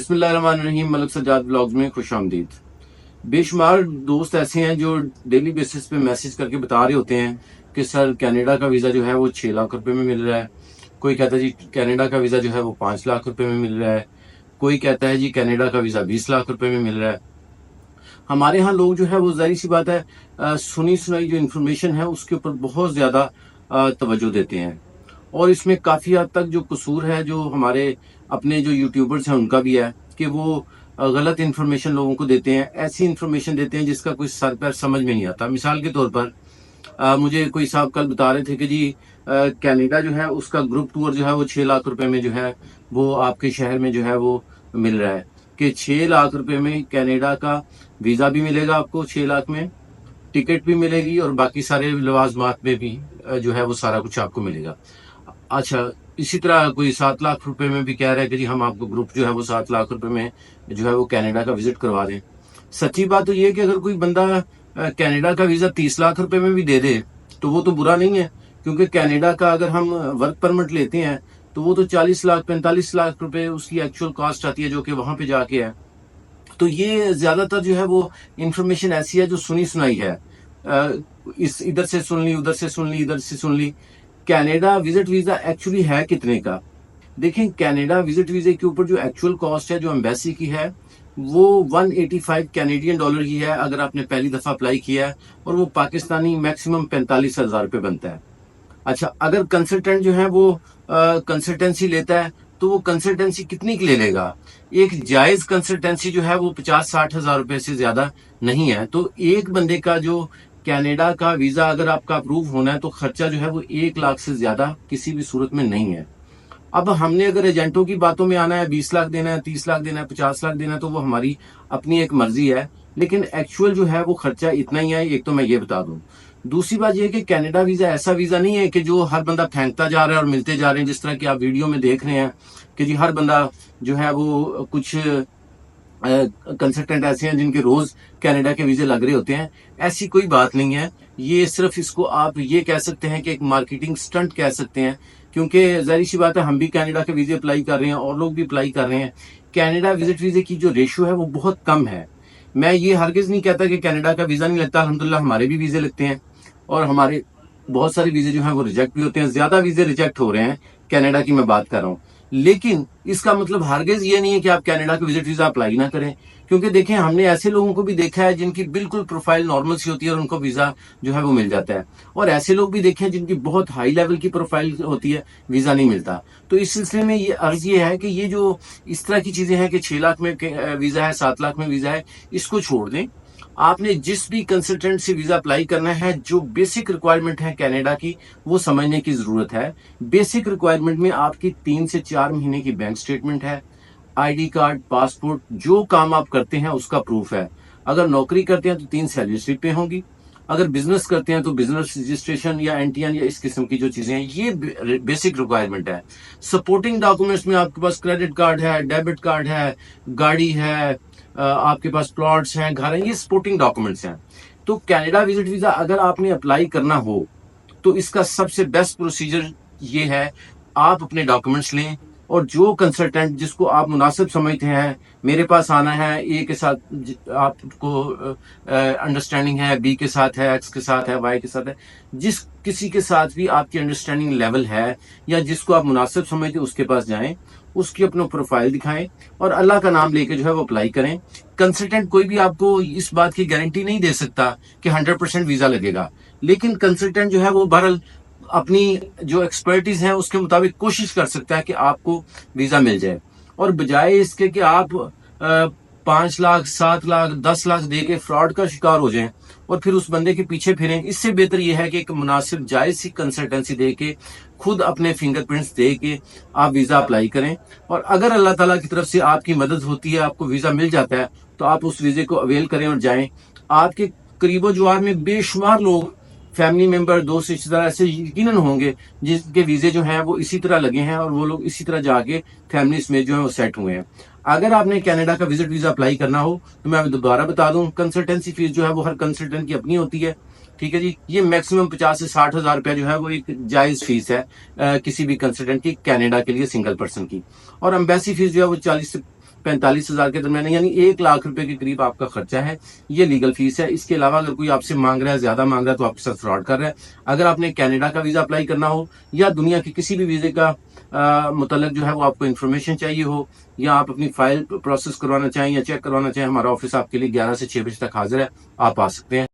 बिस्मिल्लाहिर्रहमानिर्रहीम। मलिक सज्जाद ब्लॉग्स में खुश आमदीद। बेशुमार दोस्त ऐसे हैं जो डेली बेसिस पे मैसेज करके बता रहे होते हैं कि सर कनाडा का वीज़ा जो है वो 6 लाख रुपए में मिल रहा है। कोई कहता है जी कनाडा का वीज़ा जो है वो 5 लाख रुपए में मिल रहा है। कोई कहता है जी कनाडा का वीज़ा 20 लाख रुपए में मिल रहा है। हमारे यहाँ लोग जो है वो जाहिर सी बात है सुनी सुनाई जो इन्फॉर्मेशन है उसके ऊपर बहुत ज़्यादा तवज्जो देते हैं। और इसमें काफ़ी हद तक जो कसूर है जो हमारे अपने जो यूट्यूबर्स हैं उनका भी है कि वो गलत इन्फॉर्मेशन लोगों को देते हैं। ऐसी इन्फॉर्मेशन देते हैं जिसका कोई सर पैर समझ में नहीं आता। मिसाल के तौर पर मुझे कोई साहब कल बता रहे थे कि जी कनाडा जो है उसका ग्रुप टूर जो है वो 6 लाख रुपए में जो है वो आपके शहर में जो है वो मिल रहा है कि 6 लाख रुपए में कनाडा का वीज़ा भी मिलेगा आपको, 6 लाख में टिकट भी मिलेगी और बाकी सारे लवाजमात में भी जो है वो सारा कुछ आपको मिलेगा। अच्छा, इसी तरह कोई 7 लाख रुपए में भी कह रहा है कि जी हम आपको ग्रुप जो है वो 7 लाख रुपए में जो है वो कनाडा का विजिट करवा दें। सच्ची बात तो ये है कि अगर कोई बंदा कनाडा का वीज़ा 30 लाख रुपए में भी दे दे तो वो तो बुरा नहीं है, क्योंकि कनाडा का अगर हम वर्क परमिट लेते हैं तो वो तो 40 लाख 45 लाख रुपए उसकी एक्चुअल कॉस्ट आती है जो कि वहां पे जाके है। तो ये ज्यादातर जो है वो इंफॉर्मेशन ऐसी है जो सुनी सुनाई है। इस इधर से सुन ली, उधर से सुन ली, इधर से सुन ली। कनाडा विजिट वीजा एक्चुअली है कितने का? देखें, कनाडा विजिट वीजे के ऊपर जो एक्चुअल कॉस्ट है जो एम्बेसी की है वो 185 कैनेडियन डॉलर की है अगर आपने पहली दफा अप्लाई किया है, और वो पाकिस्तानी मैक्सिमम 45,000 रुपये बनता है। अच्छा, अगर कंसल्टेंट जो है वो कंसल्टेंसी लेता है तो वो कंसल्टेंसी कितनी की ले लेगा? एक जायज कंसल्टेंसी जो है वो 50-60 हजार रुपए से ज्यादा नहीं है। तो एक बंदे का जो कनाडा का वीजा अगर आपका अप्रूव होना है तो खर्चा जो है वो 1 लाख से ज्यादा किसी भी सूरत में नहीं है। अब हमने अगर एजेंटों की बातों में आना है, 20 लाख देना है, 30 लाख देना है, 50 लाख देना है, तो वो हमारी अपनी एक मर्जी है, लेकिन एक्चुअल जो है वो खर्चा इतना ही है। एक तो मैं ये बता दूं। दूसरी बात यह है कि कनाडा वीजा ऐसा वीजा नहीं है कि जो हर बंदा फेंकता जा रहा है और मिलते जा रहे हैं, जिस तरह की आप वीडियो में देख रहे हैं कि जी हर बंदा जो है वो कुछ कंसल्टेंट ऐसे हैं जिनके रोज कनाडा के वीजे लग रहे होते हैं। ऐसी कोई बात नहीं है। ये सिर्फ इसको आप ये कह सकते हैं कि एक मार्केटिंग स्टंट कह सकते हैं, क्योंकि जाहिर सी बात है हम भी कनाडा के वीजे अप्लाई कर रहे हैं और लोग भी अप्लाई कर रहे हैं। कनाडा विजिट वीजे की जो रेशियो है वो बहुत कम है। मैं ये हरगिज नहीं कहता कि कनाडा का वीजा नहीं लगता, अल्हम्दुलिल्लाह हमारे भी वीजे लगते हैं और हमारे बहुत सारे वीजे जो हैं वो रिजेक्ट भी होते हैं। ज्यादा वीजे रिजेक्ट हो रहे हैं, कनाडा की मैं बात कर रहा हूँ। लेकिन इसका मतलब हरगिज ये नहीं है कि आप कनाडा का विजिट वीजा अप्लाई ना करें, क्योंकि देखें हमने ऐसे लोगों को भी देखा है जिनकी बिल्कुल प्रोफाइल नॉर्मल सी होती है और उनको वीजा जो है वो मिल जाता है, और ऐसे लोग भी देखे हैं जिनकी बहुत हाई लेवल की प्रोफाइल होती है, वीजा नहीं मिलता। तो इस सिलसिले में ये अर्ज ये है कि ये जो इस तरह की चीजें हैं कि 6 लाख में वीजा है, 7 लाख में वीजा है, इसको छोड़ दें। आपने जिस भी कंसल्टेंट से वीजा अप्लाई करना है, जो बेसिक रिक्वायरमेंट है कनाडा की वो समझने की जरूरत है। बेसिक रिक्वायरमेंट में आपकी 3 से 4 महीने की बैंक स्टेटमेंट है, आईडी कार्ड, पासपोर्ट, जो काम आप करते हैं उसका प्रूफ है। अगर नौकरी करते हैं तो 3 सैलरी स्लिपें होंगी। अगर बिजनेस करते हैं तो बिजनेस रजिस्ट्रेशन या एनटीएन या इस किस्म की जो चीजें हैं, ये बेसिक रिक्वायरमेंट है। सपोर्टिंग डॉक्यूमेंट्स में आपके पास क्रेडिट कार्ड है, डेबिट कार्ड है, गाड़ी है, आपके पास प्लॉट्स हैं, घर हैं, ये सपोर्टिंग डॉक्यूमेंट्स हैं। तो कनाडा विजिट वीजा अगर आपने अप्लाई करना हो तो इसका सबसे बेस्ट प्रोसीजर ये है, आप अपने डॉक्यूमेंट्स लें और जो कंसल्टेंट जिसको आप मुनासिब समझते हैं, मेरे पास आना है, ए के साथ आपको अंडरस्टैंडिंग है, बी के साथ है, एक्स के साथ है, वाई के साथ है, जिस किसी के साथ भी आपकी अंडरस्टैंडिंग लेवल है या जिसको आप मुनासिब समझते हैं उसके पास जाएं, उसकी अपना प्रोफाइल दिखाएं और अल्लाह का नाम लेके जो है वो अप्लाई करें। कंसल्टेंट कोई भी आपको इस बात की गारंटी नहीं दे सकता कि 100% वीजा लगेगा, लेकिन कंसल्टेंट जो है वो बहरहाल अपनी जो एक्सपर्टीज है उसके मुताबिक कोशिश कर सकता है कि आपको वीजा मिल जाए। और बजाय इसके कि आप 5 लाख, 7 लाख, 10 लाख दे के फ्रॉड का शिकार हो जाएं और फिर उस बंदे के पीछे फिरें, इससे बेहतर यह है कि एक मुनासिब जायज सी कंसल्टेंसी दे के खुद अपने फिंगरप्रिंट्स दे के आप वीजा अप्लाई करें। और अगर अल्लाह ताला की तरफ से आपकी मदद होती है, आपको वीजा मिल जाता है, तो आप उस वीजे को अवेल करें और जाएं। आपके करीबो जुआर में बेशुमार लोग, फैमिली मेंबर, दोस्त, रिश्तेदार ऐसे यकीनन होंगे जिनके वीजे जो हैं वो इसी तरह लगे हैं और वो लोग इसी तरह जाके फैमिली में जो है वो सेट हुए हैं। अगर आपने कनाडा का विजिट वीजा अप्लाई करना हो तो मैं दोबारा बता दूं, कंसल्टेंसी फीस जो है वो हर कंसल्टेंट की अपनी होती है। ठीक है जी, ये मैक्सिमम 50 से 60 हजार रुपया जो है वो एक जायज फीस है किसी भी कंसल्टेंट की कनाडा के लिए सिंगल पर्सन की। और एम्बेसी फीस जो है वो 40 से 45,000 के दरमियान, यानी 1 लाख रुपए के करीब आपका खर्चा है। ये लीगल फीस है। इसके अलावा अगर कोई आपसे मांग रहा है, ज्यादा मांग रहा है, तो आपके साथ फ्रॉड कर रहा है। अगर आपने कनाडा का वीजा अप्लाई करना हो या दुनिया के किसी भी वीजे का मुतल्लिक जो है वो आपको इन्फॉर्मेशन चाहिए हो, या आप अपनी फाइल प्रोसेस करवाना चाहें या चेक करवाना चाहें, हमारा ऑफिस आपके लिए 11 से 6 बजे तक हाजिर है। आप आ सकते हैं।